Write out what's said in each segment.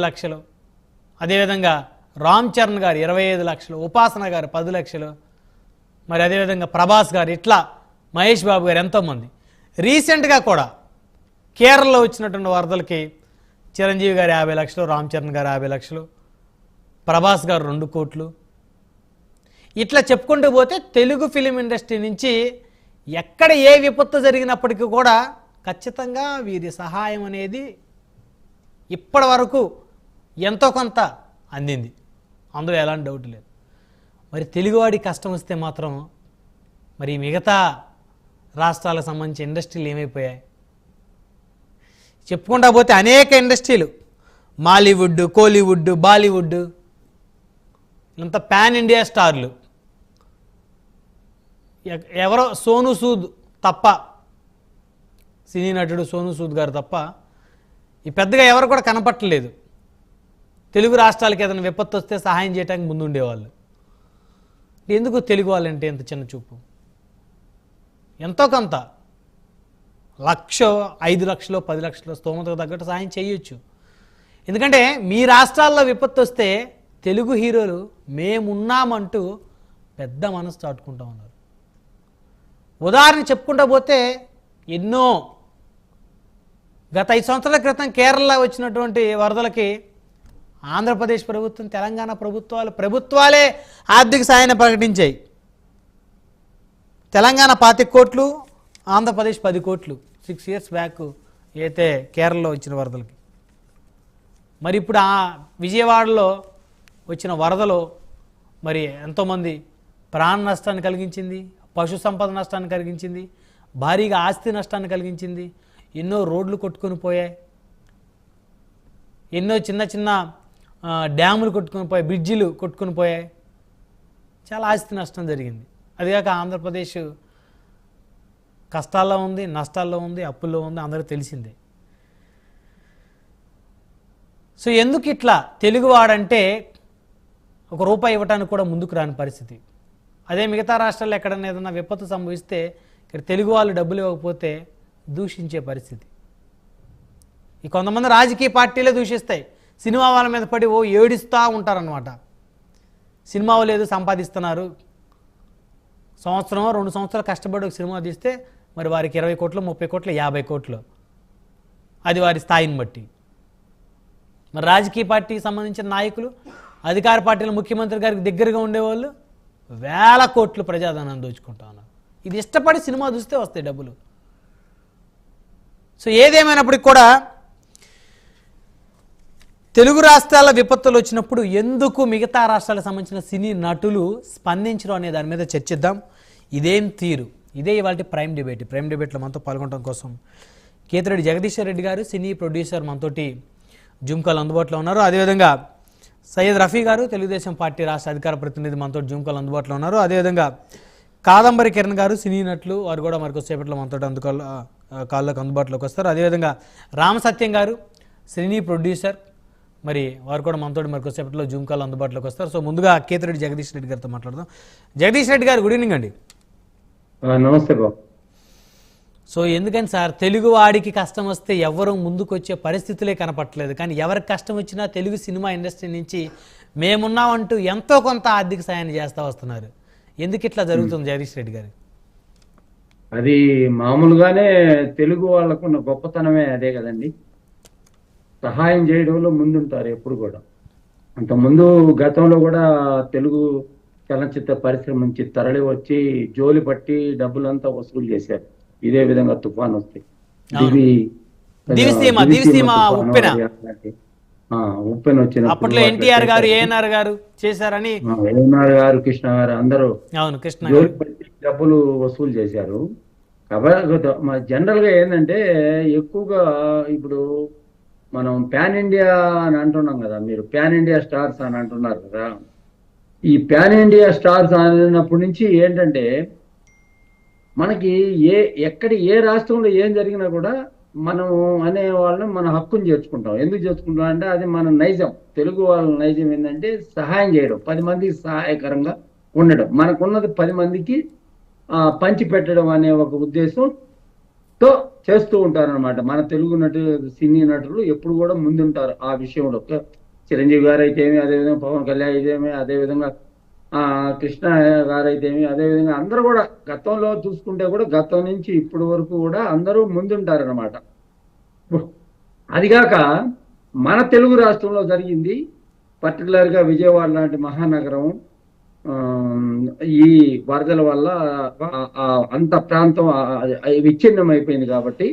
లక్షలు, అదేవిధంగా రామ్ చరణ్ గారు 25 లక్షలు, ఉపాసన గారు 10 లక్షలు, మరి అదేవిధంగా ప్రభాస్ గారు, ఇట్లా మహేష్ బాబు గారు, ఎంతోమంది. రీసెంట్గా కూడా కేరళలో వచ్చినటువంటి వరదలకి చిరంజీవి గారు 50 లక్షలు, రామ్ చరణ్ గారు 50 లక్షలు, ప్రభాస్ గారు 2 కోట్లు. ఇట్లా చెప్పుకుంటూ పోతే తెలుగు ఫిలిం ఇండస్ట్రీ నుంచి ఎక్కడ ఏ విపత్తు జరిగినప్పటికీ కూడా ఖచ్చితంగా వీరి సహాయం అనేది ఇప్పటి వరకు ఎంతో కొంత అందింది, అందులో ఎలాంటి డౌట్ లేదు. మరి తెలుగువాడి కష్టం వస్తే మాత్రం మరి మిగతా రాష్ట్రాలకు సంబంధించిన ఇండస్ట్రీలు ఏమైపోయాయి? చెప్పుకుంటా పోతే అనేక ఇండస్ట్రీలు, మాలీవుడ్, కోలీవుడ్, బాలీవుడ్, ఇంత పాన్ ఇండియా స్టార్లు, ఎవరో సోనూ సూద్ తప్ప, సినీ నటుడు సోనూ సూద్ గారు తప్ప ఈ పెద్దగా ఎవరు కూడా కనపట్టలేదు. తెలుగు రాష్ట్రాలకి ఏదైనా విపత్తు వస్తే సహాయం చేయడానికి ముందుండేవాళ్ళు. ఎందుకు తెలుగు వాళ్ళంటే ఎంత చిన్న చూపు? ఎంతో కొంత 1,00,000, 5 లక్షలు, 10 లక్షలు స్తోమతకు తగ్గట్టు సహాయం చేయొచ్చు. ఎందుకంటే మీ రాష్ట్రాల్లో విపత్తు వస్తే తెలుగు హీరోలు మేమున్నామంటూ పెద్ద మనసు చాటుకుంటూ ఉన్నారు. ఉదాహరణ చెప్పుకుంటూ పోతే ఎన్నో గత 5 సంవత్సరాల క్రితం కేరళ వచ్చినటువంటి వరదలకి ఆంధ్రప్రదేశ్ ప్రభుత్వం, తెలంగాణ ప్రభుత్వాలే ఆర్థిక సాయాన్ని ప్రకటించాయి. తెలంగాణ 25 కోట్లు, ఆంధ్రప్రదేశ్ 10 కోట్లు 6 ఇయర్స్ బ్యాక్ అయితే కేరళలో వచ్చిన వరదలకి. మరి ఇప్పుడు ఆ విజయవాడలో వచ్చిన వరదలో మరి ఎంతోమంది ప్రాణ నష్టాన్ని కలిగించింది, పశు సంపద నష్టాన్ని కలిగించింది, భారీగా ఆస్తి నష్టాన్ని కలిగించింది, ఎన్నో రోడ్లు కొట్టుకొని పోయాయి, ఎన్నో చిన్న చిన్న డ్యాములు కొట్టుకొని పోయాయి, బ్రిడ్జిలు కొట్టుకొని పోయాయి, చాలా ఆస్తి నష్టం జరిగింది. అదిగాక ఆంధ్రప్రదేశ్ కష్టాల్లో ఉంది, నష్టాల్లో ఉంది, అప్పుల్లో ఉంది, అందరికీ తెలిసిందే. సో ఎందుకు ఇట్లా తెలుగువాడంటే ఒక రూపాయి ఇవ్వడానికి కూడా ముందుకు రాని పరిస్థితి? అదే మిగతా రాష్ట్రాల్లో ఎక్కడన్నా ఏదైనా విపత్తు సంభవిస్తే ఇక్కడ తెలుగు వాళ్ళు డబ్బులు ఇవ్వకపోతే దూషించే పరిస్థితి. ఈ కొంతమంది రాజకీయ పార్టీలే దూషిస్తాయి, సినిమా వాళ్ళ మీద పడి ఏడుస్తూ ఉంటారనమాట. సినిమా వాళ్ళు ఏదో సంపాదిస్తున్నారు, సంవత్సరం 2 సంవత్సరాలు కష్టపడి ఒక సినిమా తీస్తే మరి వారికి 20 కోట్లు, 30 కోట్లు, 50 కోట్లు, అది వారి స్థాయిని బట్టి. మరి రాజకీయ పార్టీకి సంబంధించిన నాయకులు, అధికార పార్టీల ముఖ్యమంత్రి గారికి దగ్గరగా ఉండేవాళ్ళు వేల కోట్లు ప్రజాధనాన్ని దోచుకుంటా ఉన్నారు. ఇది ఇష్టపడి సినిమా చూస్తే వస్తాయి డబ్బులు. సో ఏదేమైనప్పటికి కూడా తెలుగు రాష్ట్రాల విపత్తులు వచ్చినప్పుడు ఎందుకు మిగతా రాష్ట్రాలకు సంబంధించిన సినీ నటులు స్పందించడం అనే దాని మీద చర్చిద్దాం. ఇదేం తీరు, ఇదే ఇవాళ ప్రైమ్ డిబేట్. ప్రైమ్ డిబేట్లో మనతో పాల్గొనడం కోసం కేతిరెడ్డి జగదీశ్వర్ రెడ్డి గారు, సినీ ప్రొడ్యూసర్, మనతోటి జూమ్ కాల్ అందుబాటులో ఉన్నారు. అదేవిధంగా సయ్యద్ రఫీ గారు, తెలుగుదేశం పార్టీ రాష్ట్ర అధికార ప్రతినిధి, మనతో జూమ్ కాల్ అందుబాటులో ఉన్నారు. అదేవిధంగా కాదంబరి కిరణ్ గారు, సినీ నటులు, వారు కూడా మరికొద్దిసేపట్లో మనతో కాల్లోకి అందుబాటులోకి వస్తారు. అదేవిధంగా రామసత్యం గారు, సినీ ప్రొడ్యూసర్, మరి వారు కూడా మనతో మరికొద్దిసేపట్లో జూమ్ కాల్ అందుబాటులోకి వస్తారు. సో ముందుగా కేతిరెడ్డి జగదీష్ రెడ్డి గారితో మాట్లాడదాం. జగదీష్ రెడ్డి గారు, గుడ్ ఈవినింగ్ అండి. నమస్తే బాబు. సో ఎందుకని సార్ తెలుగు వాడికి కష్టం వస్తే ఎవరు ముందుకు వచ్చే పరిస్థితులే కనపట్లేదు, కానీ ఎవరికి కష్టం వచ్చినా తెలుగు సినిమా ఇండస్ట్రీ నుంచి మేమున్నామంటూ ఎంతో కొంత ఆర్థిక సాయాన్ని చేస్తూ వస్తున్నారు. ఎందుకు ఇట్లా జరుగుతుంది జగదీష్ రెడ్డి గారు? అది మామూలుగానే తెలుగు వాళ్ళకున్న గొప్పతనమే అదే కదండి, సహాయం చేయడంలో ముందుంటారు ఎప్పుడు కూడా. అంతకుముందు గతంలో కూడా తెలుగు చలనచిత్ర పరిశ్రమ నుంచి తరలి వచ్చి జోలి పట్టి డబ్బులంతా వసూలు చేశారు. ఇదే విధంగా తుఫాన్ వస్తాయి, ఉప్పెన వచ్చిన అప్పట్లో ఎన్టీఆర్ గారు, ఏఎన్ఆర్ గారు చేశారని, ఏఎన్ఆర్ గారు, కృష్ణ గారు అందరూ జోలి పట్టి డబ్బులు వసూలు చేశారు. కాబట్టి జనరల్ గా ఏంటంటే ఎక్కువగా ఇప్పుడు మనం పాన్ ఇండియా అని అంటున్నాం కదా, మీరు పాన్ ఇండియా స్టార్స్ అని అంటున్నారు కదా. ఈ పాన్ ఇండియా స్టార్స్ అన్నప్పటి నుంచి ఏంటంటే మనకి ఎక్కడ ఏ రాష్ట్రంలో ఏం జరిగినా కూడా మనం అనే వాళ్ళని మన హక్కును చేర్చుకుంటాం. ఎందుకు చేర్చుకుంటాం అంటే అది మన నైజం, తెలుగు వాళ్ళ నైజం ఏంటంటే సహాయం చేయడం, 10 మందికి సహాయకరంగా ఉండడం, మనకున్నది 10 మందికి పంచి పెట్టడం అనే ఒక ఉద్దేశం తో చేస్తూ ఉంటారు అనమాట. మన తెలుగు సినీ నటులు ఎప్పుడు కూడా ముందుంటారు ఆ విషయంలో. చిరంజీవి గారు అయితేమి, అదేవిధంగా పవన్ కళ్యాణ్ అయితేమి, అదేవిధంగా కృష్ణ గారు అయితేమి, అదేవిధంగా అందరూ కూడా గతంలో చూసుకుంటే కూడా గతం నుంచి ఇప్పటి వరకు కూడా అందరూ ముందుంటారనమాట. అదిగాక మన తెలుగు రాష్ట్రంలో జరిగింది, పర్టికులర్గా విజయవాడ లాంటి మహానగరం ఈ వరదల వల్ల అంత ప్రాంతం విచ్ఛిన్నం అయిపోయింది కాబట్టి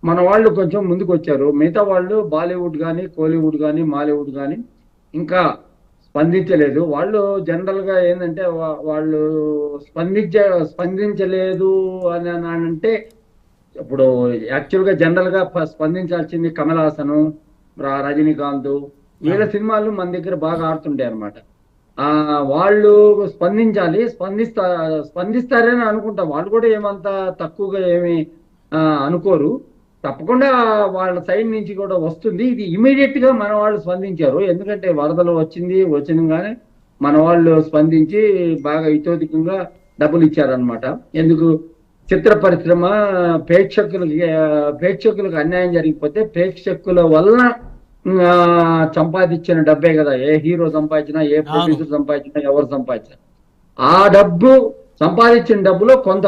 మన వాళ్ళు కొంచెం ముందుకు వచ్చారు. మిగతా వాళ్ళు బాలీవుడ్ కానీ, కోలీవుడ్ కానీ, మాలీవుడ్ కానీ ఇంకా స్పందించలేదు. వాళ్ళు జనరల్గా ఏంటంటే వాళ్ళు స్పందించలేదు అని అంటే, ఇప్పుడు యాక్చువల్గా జనరల్గా స్పందించాల్సింది కమల్ హాసన్, రజనీకాంత్, వీళ్ళ సినిమాలు మన దగ్గర బాగా ఆడుతుంటాయి అనమాట. వాళ్ళు స్పందించాలి, స్పందిస్తారని అనుకుంటా. వాళ్ళు కూడా ఏమంతా తక్కువగా ఏమి అనుకోరు, తప్పకుండా వాళ్ళ సైడ్ నుంచి కూడా వస్తుంది. ఇది ఇమీడియట్ గా మన వాళ్ళు స్పందించారు, ఎందుకంటే వరదలు వచ్చినగానే మన వాళ్ళు స్పందించి బాగా ఇతోధికంగా డబ్బులు ఇచ్చారనమాట. ఎందుకు చిత్ర పరిశ్రమ ప్రేక్షకులకు అన్యాయం జరిగిపోతే ప్రేక్షకుల వలన సంపాదించిన డబ్బే కదా, ఏ హీరో సంపాదించినా, ఏ ప్రొడ్యూసర్ సంపాదించినా, ఎవరు సంపాదించినా ఆ డబ్బు సంపాదించిన డబ్బులో కొంత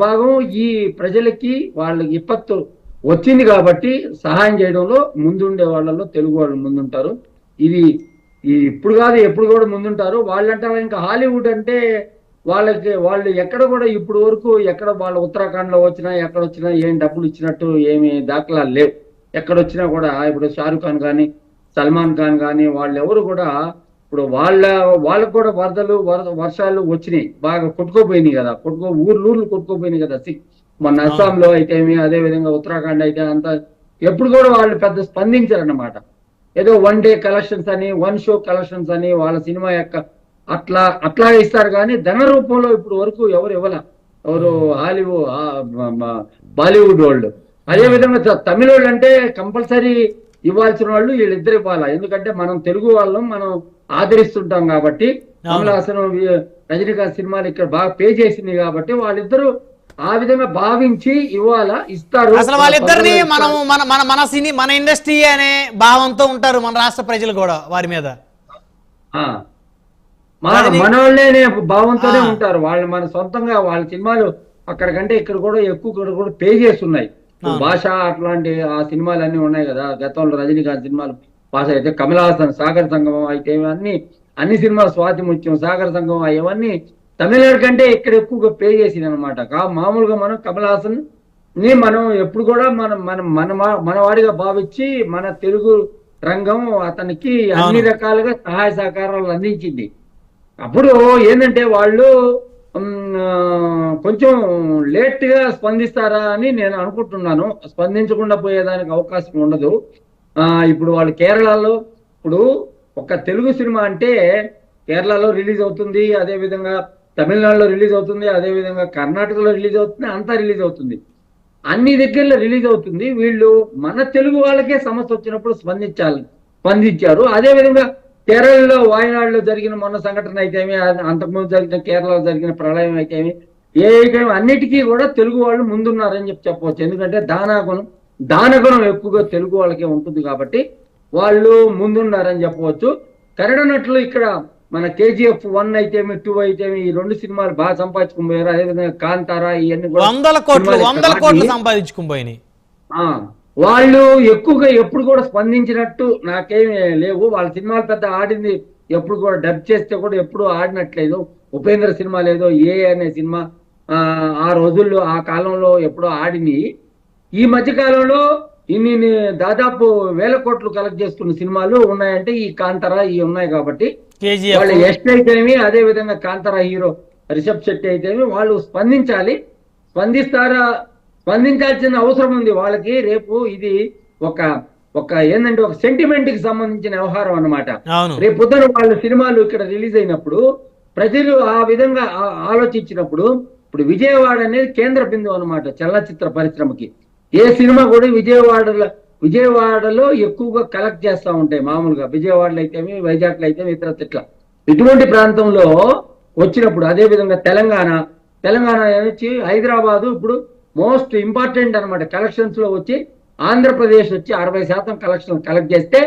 భాగం ఈ ప్రజలకి వాళ్ళకి విపత్తు వచ్చింది కాబట్టి సహాయం చేయడంలో ముందుండే వాళ్ళలో తెలుగు వాళ్ళు ముందుంటారు. ఇది ఇప్పుడు కాదు ఎప్పుడు కూడా ముందుంటారు. వాళ్ళంటారు ఇంకా హాలీవుడ్ అంటే వాళ్ళు ఎక్కడ కూడా ఇప్పుడు వరకు ఎక్కడ వాళ్ళ ఉత్తరాఖండ్ లో వచ్చినా ఎక్కడ వచ్చినా ఏం డబ్బులు ఇచ్చినట్టు ఏమి దాఖలాలు లేవు. ఎక్కడొచ్చినా కూడా ఇప్పుడు షారుఖ్ ఖాన్ కానీ, సల్మాన్ ఖాన్ కానీ వాళ్ళు ఎవరు కూడా ఇప్పుడు వాళ్ళకు కూడా వర్షాలు వచ్చినాయి, బాగా కొట్టుకోపోయినాయి కదా, ఊర్లు కొట్టుకోపోయినాయి కదా. మొన్న అస్సాంలో అయితేమి, అదే విధంగా ఉత్తరాఖండ్ అయితే అంతా ఎప్పుడు కూడా వాళ్ళు పెద్ద స్పందించారన్నమాట. ఏదో వన్ డే కలెక్షన్స్ అని, వన్ షో కలెక్షన్స్ అని వాళ్ళ సినిమా యొక్క అట్లా ఇస్తారు కానీ ధన రూపంలో ఇప్పుడు వరకు ఎవరు బాలీవుడ్ వాళ్ళు. అదే విధంగా తమిళ వాళ్ళు అంటే కంపల్సరీ ఇవ్వాల్సిన వాళ్ళు వీళ్ళిద్దరు ఇవ్వాలా, ఎందుకంటే మనం తెలుగు వాళ్ళం, మనం ఆదరిస్తుంటాం కాబట్టి. కమల్ హాసన్, రజనీకాంత్ సినిమాలు ఇక్కడ బాగా పే చేసింది కాబట్టి వాళ్ళిద్దరూ ఆ విధంగా భావించి ఇస్తారు. అసలు వాళ్ళిద్దరిని మన ఇండస్ట్రీ అనే భావంతో ఉంటారు మన రాష్ట్ర ప్రజలు కూడా వారి మీద. మన వాళ్ళే భావంతోనే ఉంటారు వాళ్ళు. మన సొంతంగా వాళ్ళ సినిమాలు అక్కడ కంటే ఇక్కడ కూడా ఎక్కువ కూడా పే చేస్తున్నాయి. భాష అట్లాంటి ఆ సినిమాలు అన్ని ఉన్నాయి కదా, గతంలో రజనీకాంత్ సినిమాలు భాష అయితే, కమల్ హాసన్ సాగర్ సంగమం అయితే, అన్ని సినిమాలు, స్వాతి ముత్యం, సాగర్ సంగమం అవన్నీ తమిళనాడు కంటే ఇక్కడ ఎక్కువగా పే చేసింది అనమాట. మామూలుగా మనం కమల్ హాసన్ ని మనం ఎప్పుడు కూడా మన వాడిగా భావించి మన తెలుగు రంగం అతనికి అన్ని రకాలుగా సహాయ సహకారాలు అందించింది. అప్పుడు ఏంటంటే వాళ్ళు కొంచెం లేట్ గా స్పందిస్తారా అని నేను అనుకుంటున్నాను. స్పందించకుండా పోయేదానికి అవకాశం ఉండదు. ఇప్పుడు వాళ్ళు కేరళలో, ఇప్పుడు ఒక తెలుగు సినిమా అంటే కేరళలో రిలీజ్ అవుతుంది, అదే విధంగా తమిళనాడులో రిలీజ్ అవుతుంది, అదే విధంగా కర్ణాటకలో రిలీజ్ అవుతుంది, అంతా రిలీజ్ అవుతుంది, అన్ని దగ్గరలో రిలీజ్ అవుతుంది. వీళ్ళు మన తెలుగు వాళ్ళకే సమస్య వచ్చినప్పుడు స్పందించారు. అదే విధంగా కేరళలో, వాయనాడులో జరిగిన మొన్న సంఘటన అయితేమి, అంతకుముందు జరిగిన కేరళలో జరిగిన ప్రళయం అయితేమి, అన్నిటికీ కూడా తెలుగు వాళ్ళు ముందున్నారని చెప్పవచ్చు. ఎందుకంటే దానగుణం ఎక్కువగా తెలుగు వాళ్ళకే ఉంటుంది కాబట్టి వాళ్ళు ముందున్నారని చెప్పవచ్చు. కన్నడ నటులు ఇక్కడ మన KGF 1 అయితేమి, 2 అయితేమి, ఈ 2 సినిమాలు బాగా సంపాదించుకుపోయారు. అదేవిధంగా కాంతారా, ఇవన్నీ కూడా వందల కోట్లు సంపాదించుకుపోయినాయి. వాళ్ళు ఎక్కువగా ఎప్పుడు కూడా స్పందించినట్టు నాకేమీ లేవు. వాళ్ళ సినిమాలు పెద్ద ఆడింది ఎప్పుడు కూడా డబ్ చేస్తే కూడా ఎప్పుడు ఆడినట్లేదు. ఉపేంద్ర సినిమా లేదో అనే సినిమా ఆ రోజుల్లో ఆ కాలంలో ఎప్పుడో ఆడింది. ఈ మధ్య కాలంలో ఇన్ని దాదాపు 1000 కోట్లు కలెక్ట్ చేసుకున్న సినిమాలు ఉన్నాయంటే ఈ కాంతారా ఉన్నాయి కాబట్టి వాళ్ళు యష్ అయితేమి, అదే విధంగా కాంతారా హీరో రిషబ్ శెట్టి అయితేమి వాళ్ళు స్పందించాల్సిన అవసరం ఉంది వాళ్ళకి. రేపు ఇది ఒక ఏంటంటే ఒక సెంటిమెంట్ కి సంబంధించిన వ్యవహారం అన్నమాట. రేపు పొద్దున వాళ్ళ సినిమాలు ఇక్కడ రిలీజ్ అయినప్పుడు ప్రజలు ఆ విధంగా ఆలోచించినప్పుడు, ఇప్పుడు విజయవాడ అనేది కేంద్ర బిందువు అనమాట చలనచిత్ర పరిశ్రమకి. ఏ సినిమా కూడా విజయవాడలో ఎక్కువగా కలెక్ట్ చేస్తూ ఉంటాయి. మామూలుగా విజయవాడలో అయితేమి, వైజాగ్లో అయితేమి, ఇతర ఇటువంటి ప్రాంతంలో వచ్చినప్పుడు, అదే విధంగా తెలంగాణ నుంచి హైదరాబాదు, ఇప్పుడు మోస్ట్ ఇంపార్టెంట్ అనమాట. కలెక్షన్స్ లో వచ్చి ఆంధ్రప్రదేశ్ వచ్చి 60% కలెక్షన్ కలెక్ట్ చేస్తే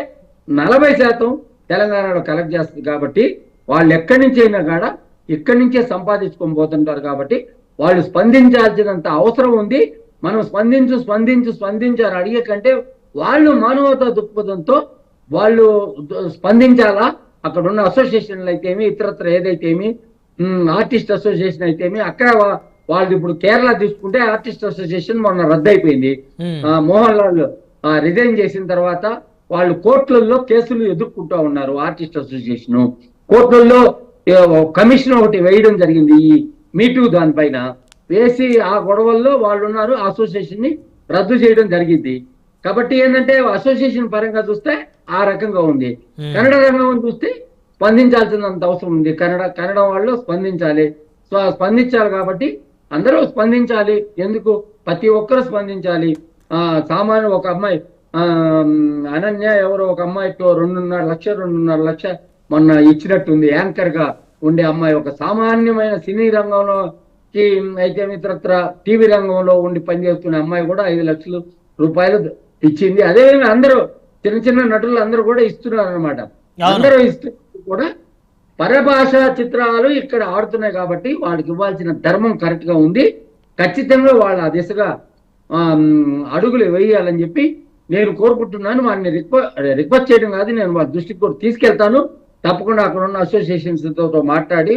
40% తెలంగాణలో కలెక్ట్ చేస్తుంది. కాబట్టి వాళ్ళు ఎక్కడి నుంచి అయినా కూడా ఇక్కడి నుంచే సంపాదించుకొని పోతుంటారు. కాబట్టి వాళ్ళు స్పందించాల్సినంత అవసరం ఉంది. మనం స్పందించారు అడిగే కంటే వాళ్ళు మానవతా దృక్పథంతో వాళ్ళు స్పందించాలా. అక్కడ ఉన్న అసోసియేషన్లు అయితేమి, ఇతరత్ర ఏదైతేమి, ఆర్టిస్ట్ అసోసియేషన్ అయితేమి, అక్కడ వాళ్ళు ఇప్పుడు కేరళ తీసుకుంటే ఆర్టిస్ట్ అసోసియేషన్ మొన్న రద్దయిపోయింది. మోహన్ లాల్ రిజైన్ చేసిన తర్వాత వాళ్ళు కోర్టులలో కేసులు ఎదుర్కొంటూ ఉన్నారు. ఆర్టిస్ట్ అసోసియేషన్ కోర్టులలో కమిషన్ ఒకటి వేయడం జరిగింది ఈ మీటూ దానిపైన వేసి, ఆ గొడవల్లో వాళ్ళు ఉన్నారు. అసోసియేషన్ ని రద్దు చేయడం జరిగింది. కాబట్టి ఏంటంటే అసోసియేషన్ పరంగా చూస్తే ఆ రకంగా ఉంది. కన్నడ రంగం చూస్తే స్పందించాల్సినంత అవసరం ఉంది. కన్నడ వాళ్ళు స్పందించాలి. కాబట్టి అందరూ స్పందించాలి. ఎందుకు ప్రతి ఒక్కరు స్పందించాలి. సామాన్య ఒక అమ్మాయి అనన్య ఎవరో ఒక అమ్మాయితో 2.5 లక్ష మొన్న ఇచ్చినట్టుంది. యాంకర్ గా ఉండే అమ్మాయి ఒక సామాన్యమైన సినీ రంగంలోకి అయితే ఇతరత్ర టీవీ రంగంలో ఉండి పనిచేస్తున్న అమ్మాయి కూడా 5 లక్షల రూపాయలు ఇచ్చింది. అదేవిధంగా అందరూ చిన్న నటులు అందరూ కూడా ఇస్తున్నారు అనమాట. అందరూ ఇస్తూ కూడా పరభాష చిత్రాలు ఇక్కడ ఆడుతున్నాయి. కాబట్టి వాళ్ళకి ఇవ్వాల్సిన ధర్మం కరెక్ట్ గా ఉంది. ఖచ్చితంగా వాళ్ళ ఆ దిశగా అడుగులు వేయాలని చెప్పి నేను కోరుకుంటున్నాను. వాడిని రిక్వెస్ట్ చేయడం కాదు, నేను వాళ్ళ దృష్టికి కూడా తీసుకెళ్తాను. తప్పకుండా అక్కడ ఉన్న అసోసియేషన్స్ తో మాట్లాడి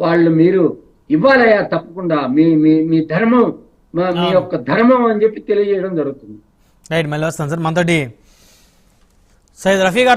వాళ్ళు మీరు ఇవ్వాలయ్యా, తప్పకుండా మీ ధర్మం, మీ యొక్క ధర్మం అని చెప్పి తెలియజేయడం జరుగుతుంది. రైట్, మళ్ళీ వస్తాను సార్. మనతోటి సయ్యద్ రఫీ గారు